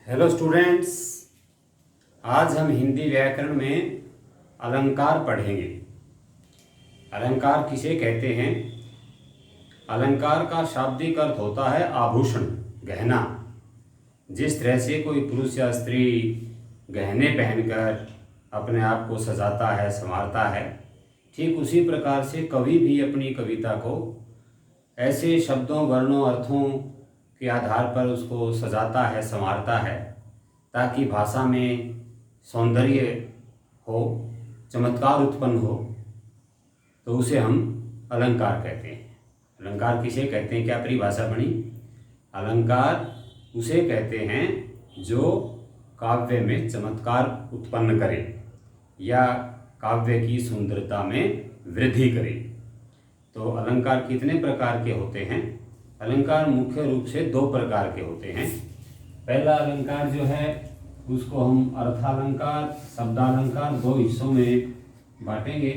Hello students, आज हम हिंदी व्याकरण में अलंकार पढ़ेंगे। अलंकार किसे कहते हैं? अलंकार का शाब्दिक अर्थ होता है आभूषण, गहना। जिस तरह से कोई पुरुष या स्त्री गहने पहनकर अपने आप को सजाता है, संवारता है, ठीक उसी प्रकार से कवि भी अपनी कविता को ऐसे शब्दों, वर्णों, अर्थों के आधार पर उसको सजाता है, संवारता है, ताकि भाषा में सौंदर्य हो, चमत्कार उत्पन्न हो। तो उसे हम अलंकार कहते हैं। अलंकार किसे कहते हैं? क्या परिभाषा बनी? अलंकार उसे कहते हैं जो काव्य में चमत्कार उत्पन्न करे या काव्य की सुंदरता में वृद्धि करे। तो अलंकार कितने प्रकार के होते हैं? अलंकार मुख्य रूप से दो प्रकार के होते हैं। पहला अलंकार जो है उसको हम अर्थालंकार, शब्दालंकार, दो हिस्सों में बांटेंगे।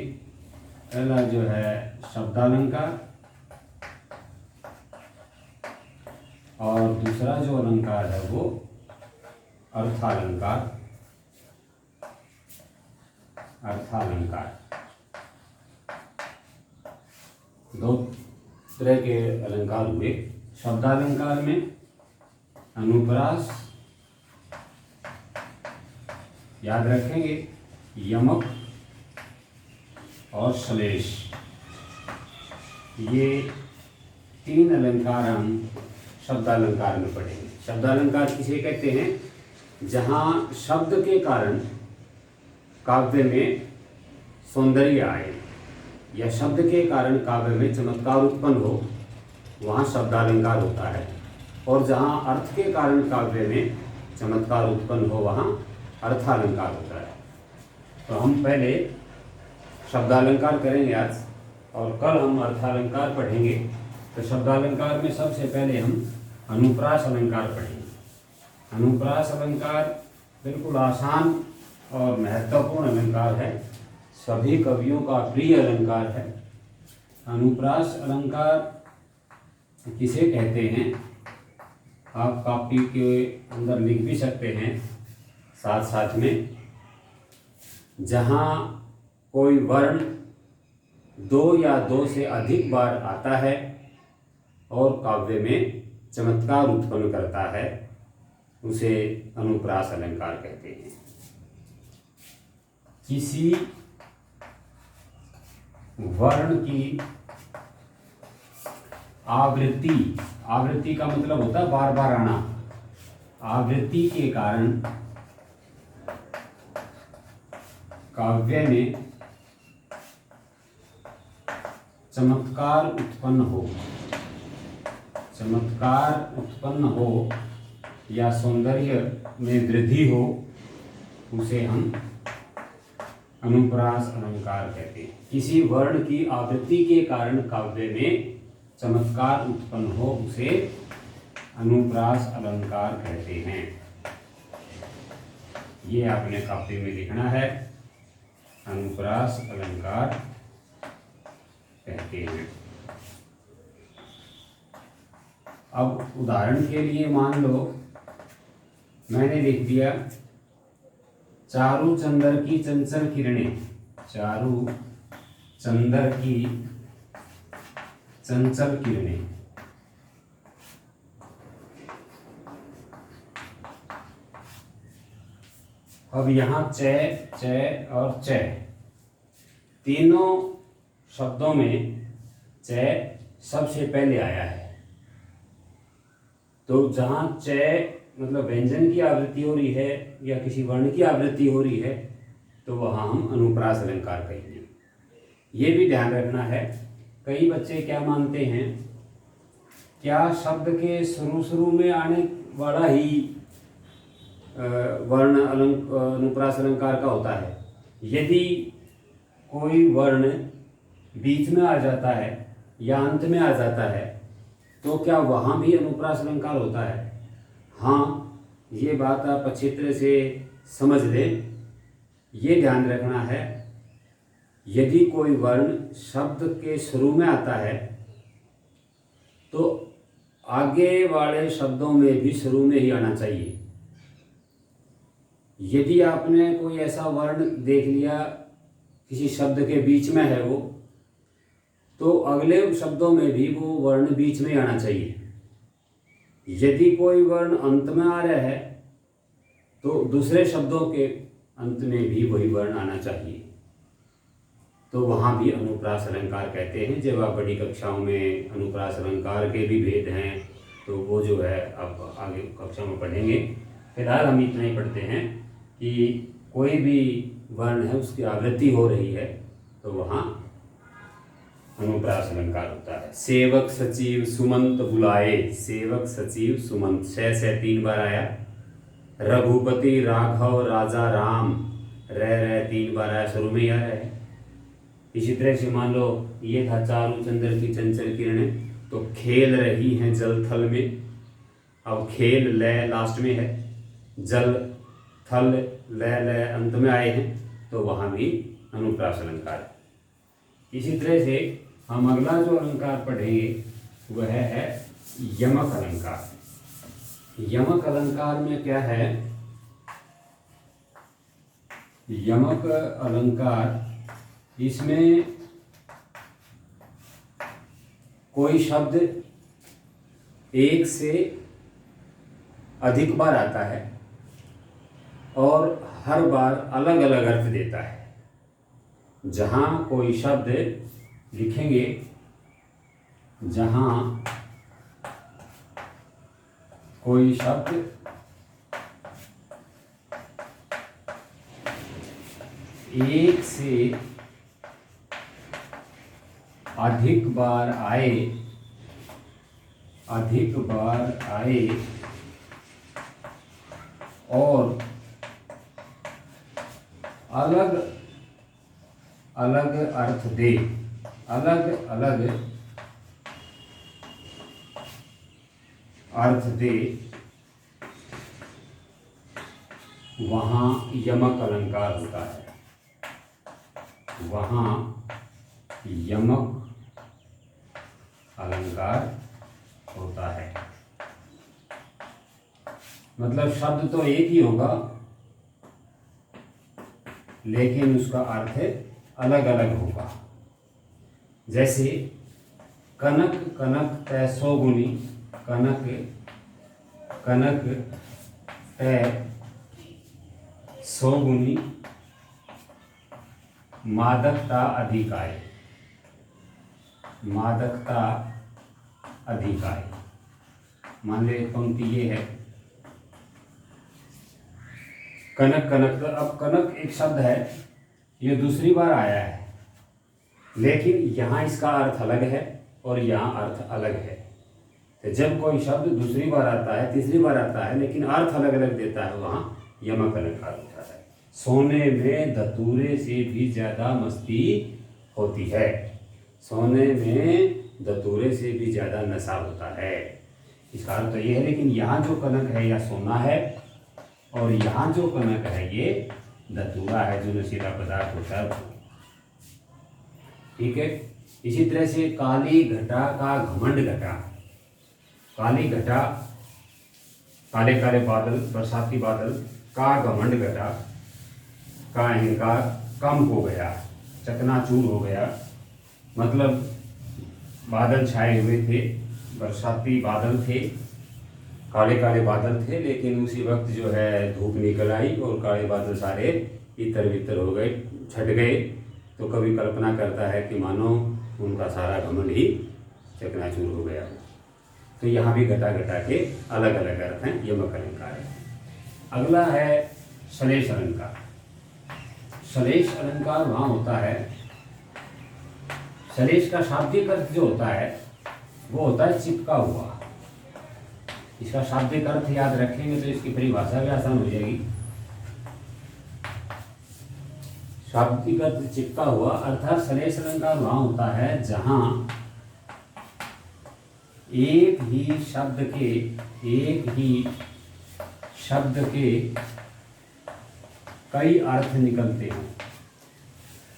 पहला जो है शब्दालंकार और दूसरा जो अलंकार है वो अर्थालंकार। अर्थालंकार दो तरह के अलंकार हुए। शब्दालंकार में अनुप्रास, याद रखेंगे, यमक और श्लेष, ये तीन अलंकार हम शब्दालंकार में पढ़ेंगे। शब्दालंकार किसे कहते हैं? जहाँ शब्द के कारण काव्य में सौंदर्य आए या शब्द के कारण काव्य में चमत्कार उत्पन्न हो, वहाँ शब्दालंकार होता है। और जहाँ अर्थ के कारण काव्य में चमत्कार उत्पन्न हो, वहाँ अर्थालंकार होता है। तो हम पहले शब्दालंकार करेंगे आज, और कल हम अर्थालंकार पढ़ेंगे। तो शब्दालंकार में सबसे पहले हम अनुप्रास अलंकार पढ़ेंगे। अनुप्रास अलंकार बिल्कुल आसान और महत्वपूर्ण अलंकार है, सभी कवियों का प्रिय अलंकार है। अनुप्रास अलंकार किसे कहते हैं? आप कॉपी के अंदर लिख भी सकते हैं साथ साथ में। जहाँ कोई वर्ण दो या दो से अधिक बार आता है और काव्य में चमत्कार उत्पन्न करता है, उसे अनुप्रास अलंकार कहते हैं। किसी वर्ण की आवृत्ति, आवृत्ति का मतलब होता है बार बार आना, आवृत्ति के कारण काव्य में चमत्कार उत्पन्न हो, चमत्कार उत्पन्न हो या सौंदर्य में वृद्धि हो, उसे हम अनुप्रास अलंकार कहते हैं। किसी वर्ण की आवृत्ति के कारण काव्य में चमत्कार उत्पन्न हो, उसे अनुप्रास अलंकार कहते हैं। ये आपने कॉपी में लिखना है, अनुप्रास अलंकार कहते हैं। अब उदाहरण के लिए मान लो मैंने लिख दिया चारु चंदर की चंचल किरणें। चारु चंदर की चंचल किरणें। अब यहाँ च और च, तीनों शब्दों में च सबसे पहले आया है। तो जहाँ च मतलब व्यंजन की आवृत्ति हो रही है या किसी वर्ण की आवृत्ति हो रही है, तो वहाँ हम अनुप्रास अलंकार कहेंगे। ये भी ध्यान रखना है, कई बच्चे क्या मानते हैं, क्या शब्द के शुरू में आने वाला ही वर्ण अनुप्रास अलंकार का होता है? यदि कोई वर्ण बीच में आ जाता है या अंत में आ जाता है, तो क्या वहाँ भी अनुप्रास अलंकार होता है? हाँ, ये बात आप अच्छी तरह से समझ लें। ये ध्यान रखना है, यदि कोई वर्ण शब्द के शुरू में आता है तो आगे वाले शब्दों में भी शुरू में ही आना चाहिए। यदि आपने कोई ऐसा वर्ण देख लिया किसी शब्द के बीच में है वो, तो अगले शब्दों में भी वो वर्ण बीच में आना चाहिए। यदि कोई वर्ण अंत में आ रहा है तो दूसरे शब्दों के अंत में भी वही वर्ण आना चाहिए। तो वहाँ भी अनुप्रास अलंकार कहते हैं। जब आप बड़ी कक्षाओं में अनुप्रास अलंकार के भी भेद हैं तो वो जो है आप आगे कक्षा में पढ़ेंगे। फिलहाल हम इतना ही पढ़ते हैं कि कोई भी वर्ण है उसकी आवृत्ति हो रही है तो वहाँ अनुप्रास अलंकार होता है। सेवक सचिव सुमंत बुलाए, सेवक सचिव सुमंत, से 3 बार आया। रघुपति राघव राजा राम, रह 3 बार आया, शुरू में ही आ रहा है। इसी तरह से मान लो ये था चारु चंद्र की चंचल किरणें, तो खेल रही हैं जल थल में। अब खेल लय लास्ट में है, जल थल लय अंत में आए हैं तो वहाँ भी अनुप्रास अलंकार है। इसी तरह से हम अगला जो अलंकार पढ़ेंगे वह है यमक अलंकार। यमक अलंकार में क्या है? यमक अलंकार, इसमें कोई शब्द एक से अधिक बार आता है और हर बार अलग अलग अर्थ देता है। जहाँ कोई शब्द लिखेंगे, जहाँ कोई शब्द एक से अधिक बार आए और अलग अलग अर्थ दे, अलग अलग अर्थ दे, वहाँ यमक अलंकार होता है। वहाँ यमक अलंकार होता है। मतलब शब्द तो एक ही होगा लेकिन उसका अर्थ अलग अलग होगा। जैसे कनक कनक तय 100 गुनी, कनक कनक तय 100 गुनी, मादकता अधिक आए, मादकता अधिक आए। मान लो एक पंक्ति ये है, कनक कनक। अब कनक एक शब्द है, ये दूसरी बार आया है लेकिन यहाँ इसका अर्थ अलग है और यहाँ अर्थ अलग है। तो जब कोई शब्द दूसरी बार आता है, तीसरी बार आता है लेकिन अर्थ अलग अलग देता है, वहाँ यमक अलंकार होता है। सोने में धतूरे से भी ज़्यादा मस्ती होती है, सोने में धतूरे से भी ज़्यादा नशा होता है। इसका अर्थ तो ये है। लेकिन यहाँ जो कनक है या सोना है और यहाँ जो कनक है ये धतूरा है, जो नशीला पदार्थ होता है। ठीक है। इसी तरह से काली घटा का घमंड घटा, काली घटा, काले काले बादल, बरसाती बादल का घमंड घटा, का अहंकार कम हो गया, चकनाचूर हो गया। मतलब बादल छाए हुए थे, बरसाती बादल थे, काले काले बादल थे, लेकिन उसी वक्त जो है धूप निकल आई और काले बादल सारे इतर बितर हो गए, छट गए। तो कभी कल्पना करता है कि मानो उनका सारा घमंड ही चकनाचूर हो गया। तो यहाँ भी घटा घटा के अलग अलग अर्थ हैं, यमक अलंकार है। अगला है श्लेष अलंकार। श्लेष अलंकार वहाँ होता है, श्लेष का शाब्दिक अर्थ जो होता है वो होता है चिपका हुआ। इसका शाब्दिक अर्थ याद रखेंगे तो इसकी परिभाषा भी आसान हो जाएगी। शाब्दिक अर्थ चिपका हुआ, अर्थात श्लेष अलंकार वहाँ होता है जहाँ एक ही शब्द के कई अर्थ निकलते हों,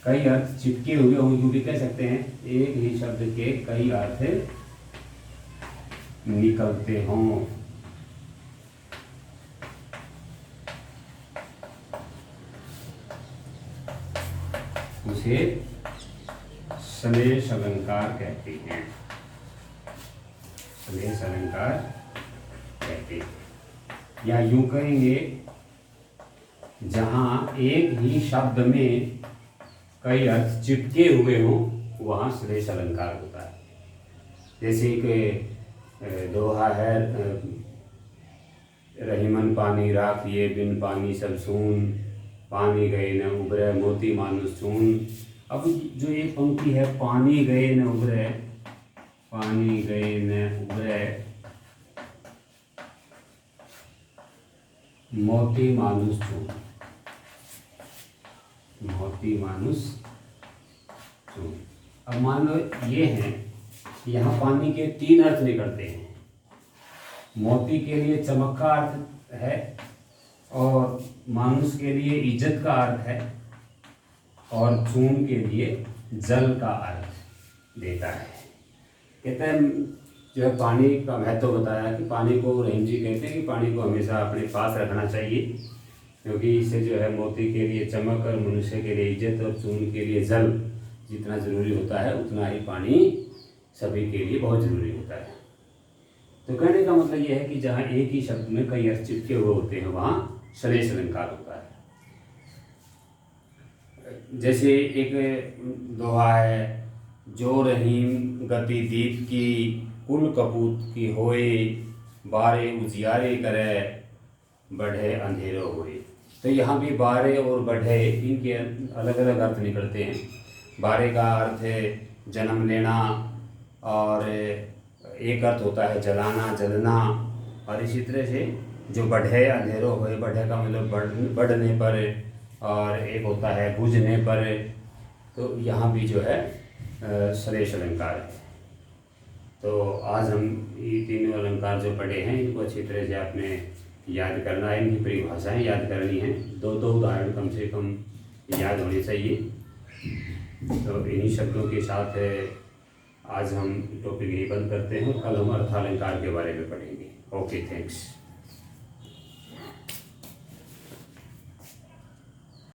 कई अर्थ चिपके हुए हों, यूँ भी कह सकते हैं। एक ही शब्द के कई अर्थ निकलते हों। इसे श्लेष अलंकार कहते हैं, श्लेष अलंकार कहते हैं। या यूं कहेंगे, जहाँ एक ही शब्द में कई अर्थ चिपके हुए हों वहाँ श्लेष अलंकार होता है। जैसे कि दोहा है, रहीमन पानी राखिए बिन पानी सब सून, पानी गए न उबरे मोती मानुष चून। अब जो ये पंक्ति है, पानी गए न उबरे, पानी गए न उबरे मोती मानुष चून, मोती मानुष चून। अब मान लो ये है, यहाँ पानी के 3 अर्थ निकलते हैं। मोती के लिए चमक का अर्थ है, और मानुष के लिए इज्जत का अर्थ है, और चून के लिए जल का अर्थ देता है। कहते हैं जो है पानी का महत्व बताया कि पानी को, रहीम जी कहते हैं कि पानी को हमेशा अपने पास रखना चाहिए, क्योंकि इससे जो है मोती के लिए चमक और मनुष्य के लिए इज्जत और चून के लिए जल जितना ज़रूरी होता है उतना ही पानी सभी के लिए बहुत ज़रूरी होता है। तो कहने का मतलब यह है कि जहाँ एक ही शब्द में कई अर्थ चिपके हुए होते हैं वहाँ श्लेष अलंकार होता है। जैसे एक दोहा है, जो रहीम गति दीप की कुल कपूत की होए, बारे उजियारे करे बढ़े अंधेरो होए। तो यहाँ भी बारे और बढ़े, इनके अलग अलग अर्थ निकलते हैं। बारे का अर्थ है जन्म लेना, और एक अर्थ होता है जलाना, जलना, और इसी तरह से जो बढ़े अंधेरो होए, बढ़े का मतलब बढ़ने पर, और एक होता है बुझने पर। तो यहाँ भी जो है श्लेष अलंकार है। तो आज हम ये तीनों अलंकार जो पढ़े हैं इनको अच्छी तरह से आपने याद करना है, इनकी परिभाषाएं याद करनी है, 2 उदाहरण कम से कम याद होने चाहिए। तो इन्हीं शब्दों के साथ आज हम टॉपिक यही बंद करते हैं, कल हम अर्थालंकार के बारे में पढ़ेंगे। Okay, thanks.